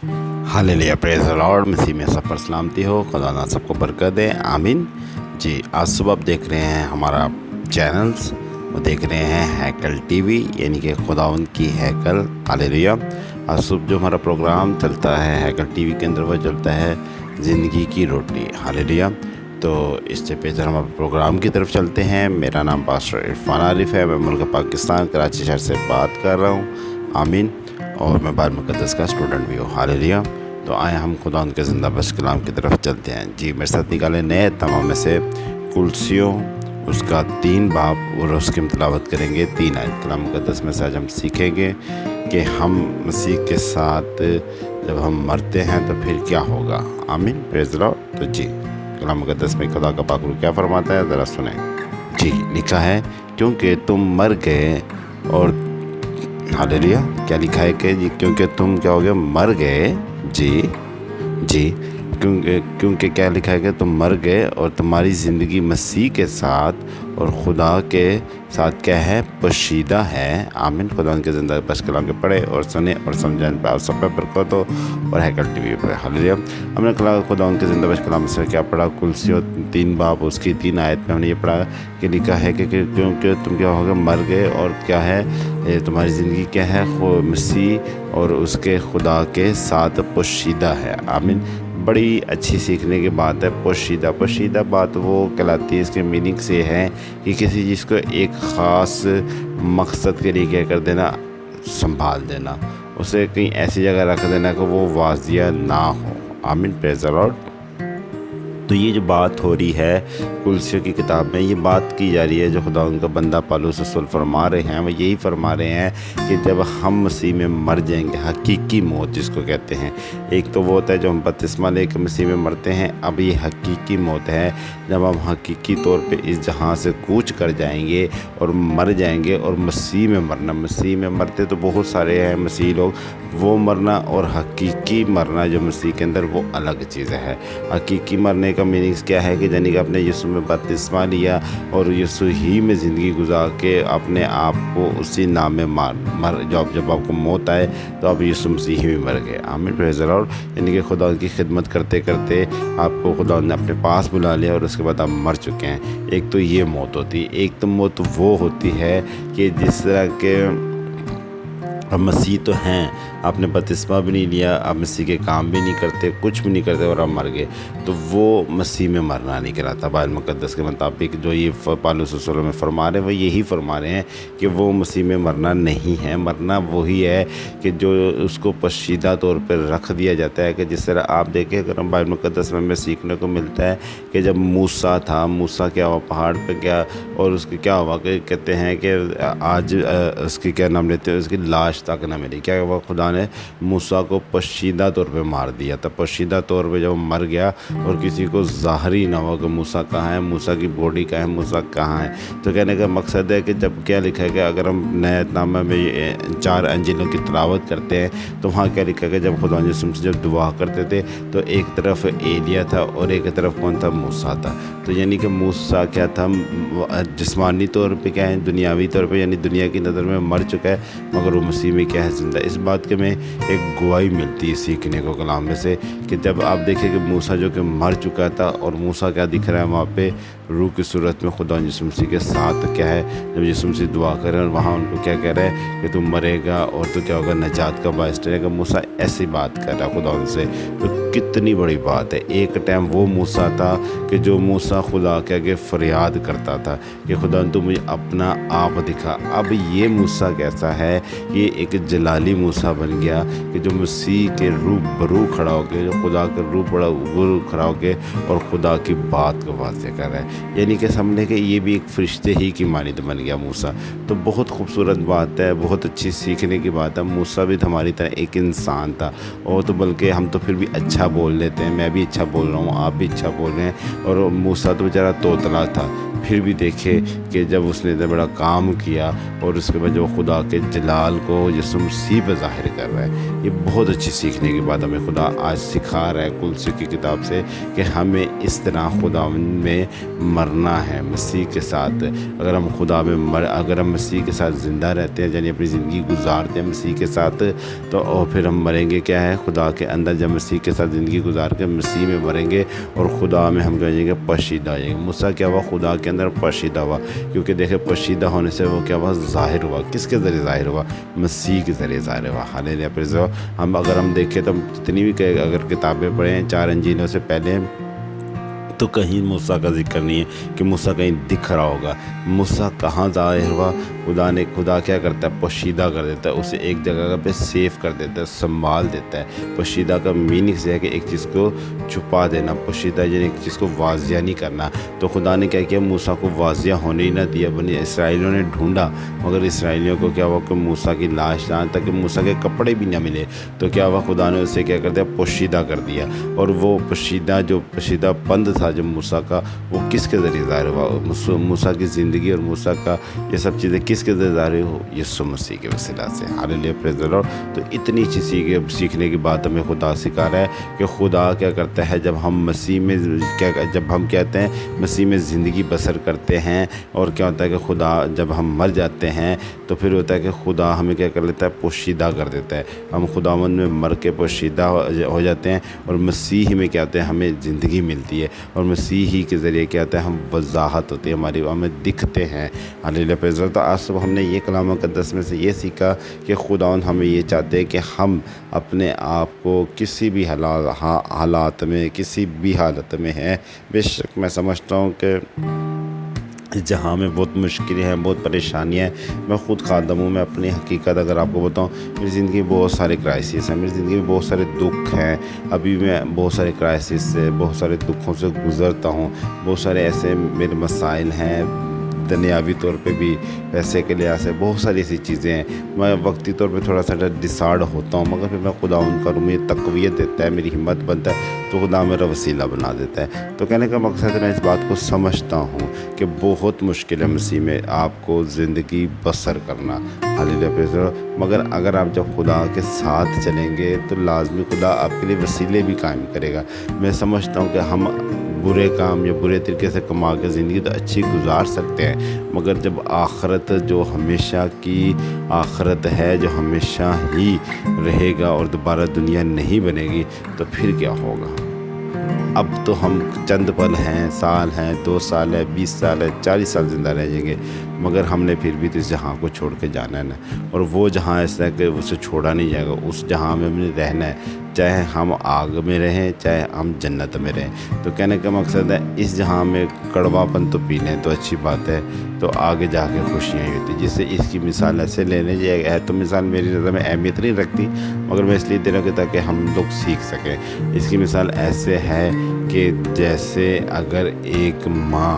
Hallelujah, praise the Lord. मसीह में सब पर सलामती हो। खुदा ना सबको बरकत दे, आमीन। जी, आज सुबह आप देख रहे हैं हमारा चैनल्स, वो देख रहे हैं हैकल टीवी, यानी कि खुदावंद की हैकल। हालेलुया। आज सुबह जो हमारा प्रोग्राम चलता है हैकल टीवी के अंदर, वो चलता है ज़िंदगी की रोटी। हालेलुया। तो इससे पहले हम प्रोग्राम की तरफ चलते हैं। मेरा नाम पास्टर इरफान आरिफ है। मैं मुल्क पाकिस्तान कराची शहर से बात कर रहा हूँ, आमीन। और मैं बाइबल मुक़द्दस का स्टूडेंट भी हूँ। हालेलुया। तो आए हम खुदा उनके ज़िंदा बख्श कलाम की तरफ चलते हैं। जी, मेरे साथ निकाले नए तमाम में से कुलसियों उसका 3 बाब और उसकी हम तिलावत करेंगे 3 आयत कलाम मुक़द्दस में से। आज हम सीखेंगे कि हम मसीह के साथ जब हम मरते हैं तो फिर क्या होगा, आमीन, प्रेज़ द लॉर्ड। तो जी, कलाम मुक़द्दस में खुदा का पाक रूह क्या फरमाता है, ज़रा सुने। जी, लिखा है, क्योंकि तुम मर गए और हालेलुया, क्या लिखा है कि जी, क्योंकि तुम क्या हो गए, मर गए। जी, क्योंकि क्या लिखा है कि तुम मर गए और तुम्हारी ज़िंदगी मसीह के साथ और खुदा के साथ क्या है, पोशीदा है, आमीन। खुदा उनके ज़िंदा बख्श कलाम के पढ़े और सुने और समझाने पर आप सब पे बरकत हो और हैकल टीवी पर। हालेलुया। हमने खुदा उनके ज़िंदा बख्श कलाम से क्या पढ़ा, कुलसियों 3 बाब उसकी 3 आयत में हमने ये पढ़ा कि लिखा है कि क्योंकि तुम क्या हो गए, मर गए और क्या है, तुम्हारी ज़िंदगी क्या है, मसीह और उसके खुदा के साथ पोशीदा है, आमीन। बड़ी अच्छी सीखने की बात है। पोशीदा बात वो कहलाती है, इसके मीनिंग से है कि किसी चीज़ को एक ख़ास मकसद के लिए क्या कर देना, संभाल देना, उसे कहीं ऐसी जगह रख देना कि वो वाजिया ना हो, आमीन, प्रेज़ द लॉर्ड। तो ये जो बात हो रही है कुलसियों की किताब में, ये बात की जा रही है जो खुदा उनका बंदा पौलुस रसूल फरमा रहे हैं, वो यही फरमा रहे हैं कि जब हम मसीह में मर जाएंगे, हकीकी मौत जिसको कहते हैं। एक तो वो होता है जो हम बपतिस्मा लेकर मसीह में मरते हैं, अब ये हकीकी मौत है जब हम हकीकी तौर पे इस जहां से कूच कर जाएंगे और मर जाएंगे। और मसीह में मरना, मसीह में मरते तो बहुत सारे हैं मसीह लोग, वो मरना और हकीकी मरना जो मसीह के अंदर, वो अलग चीज़ है। हकीकी मरने का मीनिंग्स क्या है कि यानी कि आपने यीशु में बपतिस्मा लिया और यीशु ही में ज़िंदगी गुजार के अपने आप को उसी नाम में मर जब आपको मौत आए तो आप यीशु मसीह ही में मर गए, आमीन, प्रेज़ द लॉर्ड। यानी कि खुदा की खिदमत करते करते आपको खुदा ने अपने पास बुला लिया और उसके बाद आप मर चुके हैं। एक तो ये मौत होती है। एक तो मौत वो होती है कि जिस तरह के हम मसीह तो हैं, आपने बपतिस्मा भी नहीं लिया, आप मसीह के काम भी नहीं करते, कुछ भी नहीं करते और आप मर गए, तो वो मसीह में मरना नहीं कहलाता। बाइबल मुक़द्दस के मुताबिक जो ये पौलुस रसूल में फरमा रहे हैं, वो यही फरमा रहे हैं कि वो मसीह में मरना नहीं है। मरना वही है कि जो उसको पोशीदा तौर पर रख दिया जाता है। कि जिस तरह आप देखें, अगर हम बाइबल मुक़द्दस में हमें सीखने को मिलता है कि जब मूसा था, मूसा क्या हुआ, पहाड़ पर गया और उसके क्या हुआ कि कहते हैं कि आज उसकी क्या नाम लेते हैं, उसकी लाश तक न मिली। क्या हुआ, खुदा ने मूसा को पोशीदा तौर पे मार दिया था। पोशीदा तौर पे जब मर गया और किसी को ज़ाहरी ना हो कि मूसा कहाँ है, मूसा की बॉडी कहाँ है, मूसा कहाँ है। तो कहने का मकसद है कि जब क्या लिखा है कि अगर हम नए नामे में 4 अंजीलों की तिलावत करते हैं तो वहाँ क्या लिखा है कि जब खुदा यीशु से जब दुआ करते थे तो एक तरफ एलिया था और एक तरफ कौन था, मूसा था। तो यानी कि मूसा क्या था, जिस्मानी तौर पर क्या है, दुनियावी तौर पर यानी दुनिया की नज़र में मर चुका है, मगर वो मसीह में क्या है, जिंदा। इस बात के में एक गवाही मिलती है सीखने को कलाम में से कि जब आप देखें कि मूसा जो कि मर चुका था और मूसा क्या दिख रहा है वहाँ पे, रूह की सूरत में खुदा यीशु मसीह के साथ क्या है, जब यीशु मसीह दुआ कर रहे हैं और वहाँ उनको क्या कह रहा है कि तू मरेगा और तो क्या होगा, नजात का बायस ठहरेगा। मूसा ऐसी बात कर रहा है खुदा उनसे, तो कितनी बड़ी बात है। एक टाइम वो मूसा था कि जो मूसा खुदा के आगे फरियाद करता था कि खुदा तू मुझे अपना आप दिखा। अब ये मूसा कैसा है, ये एक जलाली मूसा बन गया कि जो मसीह के रूबरू खड़ा होकर, जो खुदा के रूबरू खड़ा होकर और खुदा की बात को वाज़ेह कर रहा है। यानी कि समझने के ये भी एक फरिश्ते ही की मानिंद बन गया मूसा। तो बहुत खूबसूरत बात है, बहुत अच्छी सीखने की बात है। मूसा भी हमारी तरह एक इंसान था, और तो बल्कि हम तो फिर भी अच्छा बोल लेते हैं, मैं भी अच्छा बोल रहा हूँ, आप भी अच्छा बोल रहे हैं, और मूसा तो बेचारा तोतला था। फिर भी देखे कि जब उसने इतना बड़ा काम किया और उसके बाद जो खुदा के जलाल को यीशु मसीह पर ज़ाहिर कर रहा है, ये बहुत अच्छी सीखने की बात हमें खुदा आज सिखा रहा है कुलसियों की किताब से कि हमें इस तरह खुदा में مرنا ہے مسیح کے ساتھ۔ اگر ہم اگر ہم مسیح کے ساتھ زندہ رہتے ہیں، یعنی اپنی زندگی گزارتے ہیں مسیح کے ساتھ، تو اور پھر ہم مریں گے کیا ہے خدا کے اندر۔ جب مسیح کے ساتھ زندگی گزار کے مسیح میں مریں گے اور خدا میں ہم کہیں گے پوشیدہ ہو جائیں گے۔ موسیٰ کیا ہوا؟ خدا کے اندر پوشیدہ ہوا، کیونکہ دیکھیں پوشیدہ ہونے سے وہ کیا ہوا؟ ظاہر ہوا۔ کس کے ذریعے ظاہر ہوا؟ مسیح کے ذریعے ظاہر ہوا۔ ہاللیلویہ، پریز گاڈ۔ اگر ہم دیکھیں تو جتنی بھی اگر کتابیں پڑھیں 4 انجیلوں سے پہلے، تو کہیں موسیٰ کا ذکر نہیں ہے کہ موسیٰ کہیں دکھ رہا ہوگا۔ موسیٰ کہاں ظاہر ہوا؟ خدا کیا کرتا ہے؟ پوشیدہ کر دیتا ہے اسے، ایک جگہ پہ سیف کر دیتا ہے، سنبھال دیتا ہے۔ پوشیدہ کا میننگ ہے کہ ایک چیز کو چھپا دینا، پوشیدہ یعنی ایک چیز کو واضح نہیں کرنا۔ تو خدا نے کیا کیا؟ موسیٰ کو واضح ہونے ہی نہ دیا۔ بنی اسرائیلیوں نے ڈھونڈا، مگر اسرائیلیوں کو کیا ہوا کہ موسیٰ کی لاش نہ، تاکہ موسیٰ کے کپڑے بھی نہ ملے، تو کیا ہوا؟ خدا نے اسے کیا کر دیا؟ پوشیدہ کر دیا۔ اور وہ پوشیدہ پند تھا جو موسیٰ کا، وہ کس کے ذریعے ظاہر ہوا؟ موسیٰ کی زندگی اور موسیٰ کا یہ سب چیزیں کس کے ذریعے ظاہر ہو؟ یسوع مسیح کے وسیلہ سے۔ ہاللیلویہ، پریز دی لارڈ۔ تو اتنی چیز سیکھنے کی بات ہمیں خدا سکھا رہا ہے کہ خدا کیا کرتا ہے جب ہم مسیح میں جب ہم کہتے ہیں مسیح میں زندگی بسر کرتے ہیں، اور کیا ہوتا ہے کہ خدا جب ہم مر جاتے ہیں تو پھر ہوتا ہے کہ خدا ہمیں کیا کر لیتا ہے؟ پوشیدہ کر دیتا ہے۔ ہم خداوند میں مر کے پوشیدہ ہو جاتے ہیں، اور مسیح میں کیا ہوتا ہے؟ ہمیں زندگی ملتی ہے، اور مسیح ہی کے ذریعے کیا ہوتا ہے؟ ہم وضاحت ہوتی ہے ہماری، ہمیں دکھتے ہیں۔ ہاللیلویہ، پریز دی لارڈ۔ تو آج صبح ہم نے یہ کلام مقدس میں سے یہ سیکھا کہ خداوند ہمیں یہ چاہتے ہیں کہ ہم اپنے آپ کو کسی بھی حالات میں، کسی بھی حالت میں ہیں، بے شک میں سمجھتا ہوں کہ جہاں میں بہت مشکلیں ہیں، بہت پریشانیاں ہیں۔ میں خود خادم ہوں، میں اپنی حقیقت اگر آپ کو بتاؤں، میری زندگی میں بہت سارے کرائسس ہیں، میری زندگی میں بہت سارے دکھ ہیں۔ ابھی میں بہت سارے کرائسس سے، بہت سارے دکھوں سے گزرتا ہوں۔ بہت سارے ایسے میرے مسائل ہیں، دنیاوی طور پہ بھی، پیسے کے لحاظ سے بہت ساری ایسی چیزیں ہیں۔ میں وقتی طور پہ تھوڑا سا ڈسارڈ ہوتا ہوں، مگر پھر میں خدا ان کا مجھے تقویت دیتا ہے، میری ہمت بنتا ہے، تو خدا میرا وسیلہ بنا دیتا ہے۔ تو کہنے کا مقصد ہے میں اس بات کو سمجھتا ہوں کہ بہت مشکل ہے مسیح میں آپ کو زندگی بسر کرنا۔ ہاللیلویہ، مگر اگر آپ جب خدا کے ساتھ چلیں گے تو لازمی خدا آپ کے لیے وسیلے بھی قائم کرے گا۔ میں سمجھتا ہوں کہ ہم برے کام یا برے طریقے سے کما کے زندگی تو اچھی گزار سکتے ہیں، مگر جب آخرت جو ہمیشہ کی آخرت ہے، جو ہمیشہ ہی رہے گا اور دوبارہ دنیا نہیں بنے گی، تو پھر کیا ہوگا؟ اب تو ہم چند پل ہیں، سال ہیں، 2 سال ہے، 20 سال ہے، 40 سال زندہ رہ جائیں گے، مگر ہم نے پھر بھی تو اس جہاں کو چھوڑ کے جانا ہے نا۔ اور وہ جہاں ایسا ہے کہ اسے چھوڑا نہیں جائے گا، اس جہاں میں ہم نے رہنا ہے، چاہے ہم آگ میں رہیں، چاہے ہم جنت میں رہیں۔ تو کہنے کا مقصد ہے اس جہاں میں کڑوا پن تو پی لیں تو اچھی بات ہے، تو آگے جا کے خوشیاں ہی ہوتی۔ جس سے اس کی مثال ایسے لینے ہے تو مثال میری نظر میں اہمیت نہیں رکھتی، مگر میں اس لیے دے رہا ہوں کہ تاکہ ہم لوگ سیکھ سکیں۔ اس کی مثال ایسے ہے کہ جیسے اگر ایک ماں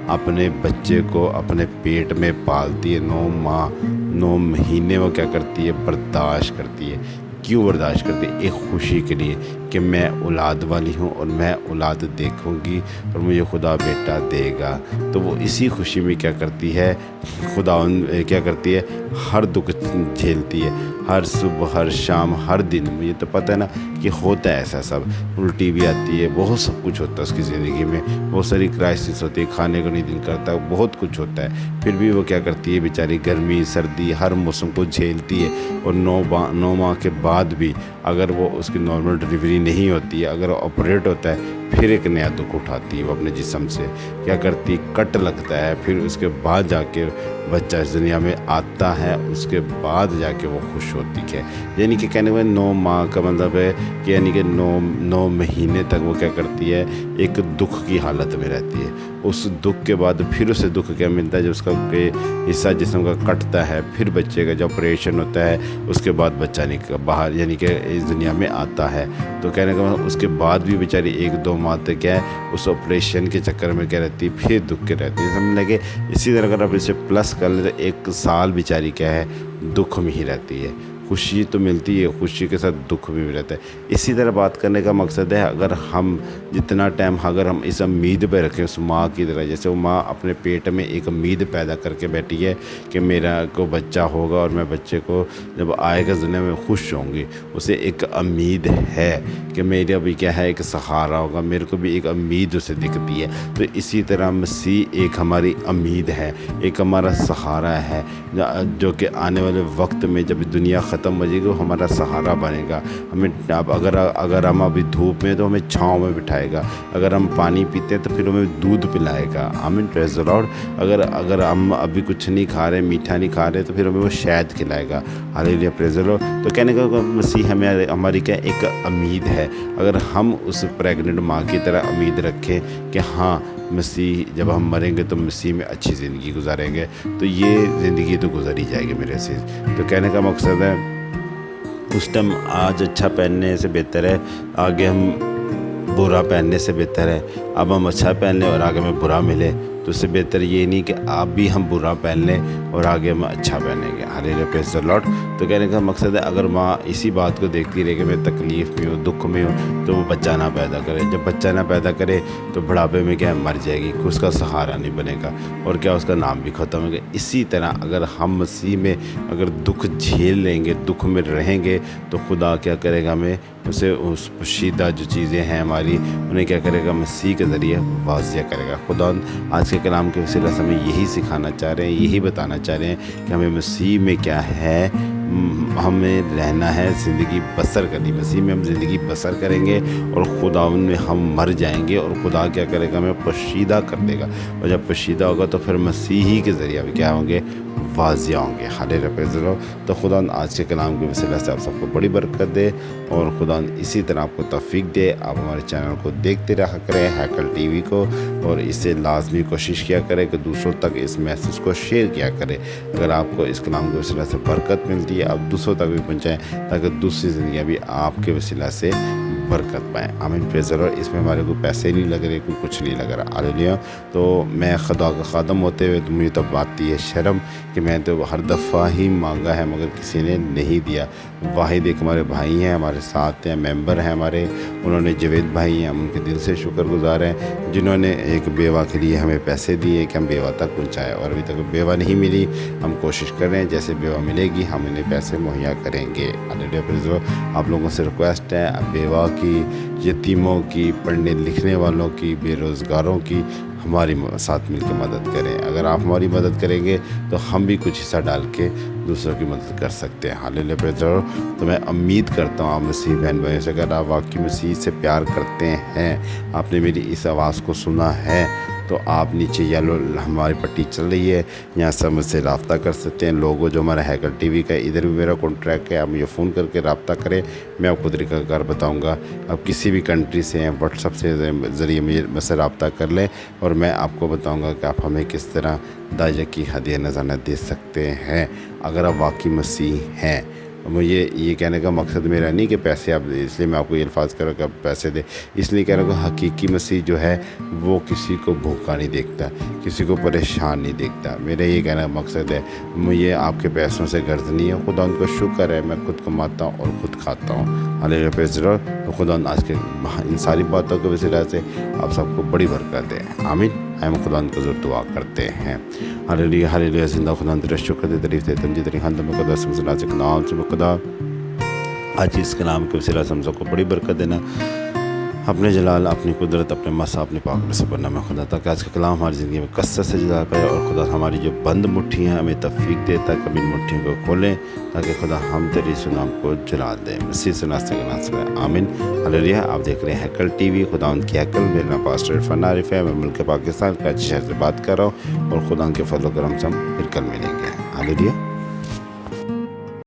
اپنے بچے کو اپنے پیٹ میں پالتی ہے، 9 مہینے وہ کیا کرتی ہے؟ برداشت کرتی ہے۔ کیوں برداشت کرتی ہے؟ ایک خوشی کے لیے کہ میں اولاد والی ہوں اور میں اولاد دیکھوں گی اور مجھے خدا بیٹا دے گا۔ تو وہ اسی خوشی میں کیا کرتی ہے؟ کیا کرتی ہے؟ ہر دکھ جھیلتی ہے، ہر صبح، ہر شام، ہر دن۔ مجھے تو پتہ ہے نا کہ ہوتا ہے ایسا سب، الٹی بھی آتی ہے، بہت سب کچھ ہوتا ہے اس کی زندگی میں، بہت ساری کرائسس ہوتی ہے، کھانے کو نہیں دل کرتا، بہت کچھ ہوتا ہے، پھر بھی وہ کیا کرتی ہے بیچاری؟ گرمی سردی ہر موسم کو جھیلتی ہے۔ اور 9 ماہ کے بعد بھی اگر وہ اس کی نارمل ڈلیوری نہیں ہوتی ہے، اگر وہ آپریٹ ہوتا ہے، پھر ایک نیا دکھ اٹھاتی ہے وہ اپنے جسم سے، کیا کرتی؟ کٹ لگتا ہے، پھر اس کے بعد جا کے بچہ اس دنیا میں آتا ہے، اس کے بعد جا کے وہ خوش ہوتی ہے۔ یعنی کہ کہنے میں 9 ماہ کا مطلب ہے کہ یعنی کہ 9 مہینے تک وہ کیا کرتی ہے؟ ایک دکھ کی حالت میں رہتی ہے۔ اس دکھ کے بعد پھر اسے دکھ کیا ملتا ہے؟ جو اس کا حصہ جسم کا کٹتا ہے، پھر بچے کا جب آپریشن ہوتا ہے، اس کے بعد بچہ باہر یعنی کہ اس دنیا میں آتا ہے۔ تو کہنے کا اس کے بعد بھی بیچاری 1-2 ماہ تک کیا ہے؟ اس آپریشن کے چکر میں کیا رہتی ہے؟ پھر دکھ کے رہتی ہے۔ سمجھ لگے اسی طرح اگر آپ اسے پلس کر لیں تو 1 سال بیچاری کیا ہے؟ دکھ میں ہی رہتی ہے۔ खुशी तो मिलती है, खुशी के साथ दुख भी रहता है। इसी तरह बात करने का मकसद है, अगर हम जितना टाइम अगर हम इस उम्मीद पे रखें उस माँ की तरह, जैसे वो माँ अपने पेट में एक उम्मीद पैदा करके बैठी है कि मेरा को बच्चा होगा और मैं बच्चे को जब आएगा दुनिया में खुश होंगी, उसे एक उम्मीद है कि मेरा भी क्या है एक सहारा होगा, मेरे को भी एक उम्मीद उसे दिखती है। तो इसी तरह मसीह एक हमारी उम्मीद है, एक हमारा सहारा है, जो कि आने वाले वक्त में जब दुनिया ख़त्म हो जाएगी वो हमारा सहारा बनेगा। हमें अब अगर हम अभी धूप में तो हमें छाँव में बिठाएगा, अगर हम पानी पीते हैं तो फिर हमें दूध पिलाएगा। आमीन, प्रेज़ द लॉर्ड। अगर हम अभी कुछ नहीं खा रहे, मीठा नहीं खा रहे, तो फिर हमें वो शहद खिलाएगा। Hallelujah, praise the Lord. तो कहने का मसीह हमें हमारी क्या एक उम्मीद है। अगर हम उस प्रेग्नेंट माँ की तरह उम्मीद रखें कि हाँ मसीह जब हम मरेंगे तो मसीह में अच्छी ज़िंदगी गुजारेंगे, तो ये ज़िंदगी तो गुजर ही जाएगी मेरे से। तो कहने का मकसद है उस टाइम आज अच्छा पहनने से बेहतर है आगे हम बुरा पहनने से बेहतर है। अब हम अच्छा पहन लें और आगे में बुरा मिले, तो उससे बेहतर ये नहीं कि आप भी हम बुरा पहन लें और आगे हम अच्छा पहनेंगे। Hallelujah, praise the Lord. तो कहने का मकसद है अगर माँ इसी बात को देखती रहे कि मैं तकलीफ़ में हूँ, दुख में हूँ, तो वो बच्चा ना पैदा करे। जब बच्चा ना पैदा करे तो बुढ़ापे में क्या मर जाएगी, उसका सहारा नहीं बनेगा और क्या उसका नाम भी ख़त्म होगा। इसी तरह अगर हम मसीह में अगर दुख झेल लेंगे, दुख में रहेंगे, तो खुदा क्या करेगा, हमें उसे उस पोशीदा जो चीज़ें हैं हमारी उन्हें क्या करेगा, मसीह के ज़रिए वाज़िया करेगा। खुदा आज के कलाम के वसीले से हमें यही सिखाना चाह रहे हैं, यही बताना चाह रहे हैं कि हमें मसीह में क्या है, हमें रहना है, ज़िंदगी बसर करनी। मसीह में हम ज़िंदगी बसर करेंगे और खुदा में हम मर जाएंगे और खुदा क्या करेगा, हमें पोशीदा कर देगा। और जब पोशीदा होगा तो फिर मसीही के ज़रिए भी क्या होंगे, वाज़िया होंगे। Hallelujah, praise the Lord. तो खुदा आज के कलाम के वसीले से आप सबको बड़ी बरकत दे और खुदा इसी तरह आपको तौफीक दे। आप हमारे चैनल को देखते रहा करें, हैकल टीवी को, और इससे लाजमी कोशिश किया करें कि दूसरों तक इस मैसेज को शेयर किया करें। अगर आपको इस कलाम के वसीले से बरकत मिलती है, आप दूसरों तक भी पहुँचाएँ ताकि दूसरी ज़िंदगियाँ भी आपके वसीले से बरकत पाएँ। आमीन, प्रेज़ द लॉर्ड। इसमें हमारे को पैसे नहीं लग रहे, कोई कुछ नहीं लग रहा। हालेलुया। तो मैं खुदा का खादम होते हुए तो मुझे तब आती है शर्म कि मैं तो हर दफ़ा ही मांगा है मगर किसी ने नहीं दिया। वाहिद एक हमारे भाई हैं, हमारे साथ हैं, मेंबर हैं हमारे, उन्होंने जवेद भाई हैं, हम उनके दिल से शुक्रगुजार हैं जिन्होंने एक बेवा के लिए हमें पैसे दिए कि हम बेवा तक पहुँचाएँ। और अभी तक बेवा नहीं मिली, हम कोशिश कर रहे हैं, जैसे बेवा मिलेगी हम इन्हें पैसे मुहैया करेंगे। Hallelujah, praise the Lord. आप लोगों से रिक्वेस्ट है, बेवा की, यतीमों की, पढ़ने लिखने वालों की, बेरोज़गारों की हमारी साथ मिलकर मदद करें। अगर आप हमारी मदद करेंगे तो हम भी कुछ हिस्सा डाल के दूसरों की मदद कर सकते हैं। Hallelujah, praise the Lord. तो मैं उम्मीद करता हूँ आप मसीह बहन भाइयों से, अगर आप वाकई मसीह से प्यार करते हैं, आपने मेरी इस आवाज़ को सुना है, तो आप नीचे येलो हमारी पट्टी चल रही है, यहाँ से मुझसे रब्ता कर सकते हैं। लोगो जो हमारा हैकल टीवी का, इधर भी मेरा कॉन्ट्रैक्ट है, आप मुझे फ़ोन करके रब्ता करें, मैं आपको तरीक़ाकार बताऊंगा। आप किसी भी कंट्री से हैं, व्हाट्सअप से ज़रिए मुझसे रब्ता कर लें और मैं आपको बताऊंगा कि आप हमें किस तरह दाजा की हदिया नज़ाना दे सकते हैं अगर आप वाकई मसीह हैं। मुझे ये कहने का मकसद मेरा नहीं कि पैसे आप, इसलिए मैं आपको ये अल्फाज करूँ कि आप पैसे दे, इसलिए कह रहा हूँ हकीकी मसीह जो है वो किसी को भूखा नहीं देखता, किसी को परेशान नहीं देखता। मेरा ये कहने का मकसद है, मुझे आपके पैसों से गर्ज नहीं है, खुदा उनको शुक्र है मैं खुद कमाता हूँ और ख़ुद खाता हूँ। Hallelujah, praise the Lord. तो खुदा आज के इन सारी बातों के वसीले से आप सबको बड़ी बरकत दे। आमीन। हम खुदा को ज़रूर दुआ करते हैं। Hallelujah, hallelujah. ज़िंदा खुदा तेरा शुक्र दे, तारीफ़ है तमजीद तेरी खान में खुदा समझना से नाम से खुदा आज इस कलाम के वसीले से हम सबको बड़ी बरकत देना, अपने जलाल, अपनी कुदरत, अपने मसा, अपने पाक में सपरना में खुदा, ताकि आज का कलाम हमारी ज़िंदगी में कसरत से जला पाए और खुदा हमारी जो बंद मुट्ठियाँ हमें तौफीक दे ताकि इन मुट्ठियों को खोलें, ताकि खुदा हम तेरी सुनाम को जला दें। मसीह से नास्ते के नाम से आमीन। हालेलुया। आप देख रहे हैं हैकल टीवी, खुदा उनकी हैकल। मेरा नाम पास्टर इरफान आरिफ है, मैं मुल्क पाकिस्तान कराची शहर से बात कर रहा हूँ और खुदा के फजल करम से हम फिर कल मिलेंगे। हालेलुया।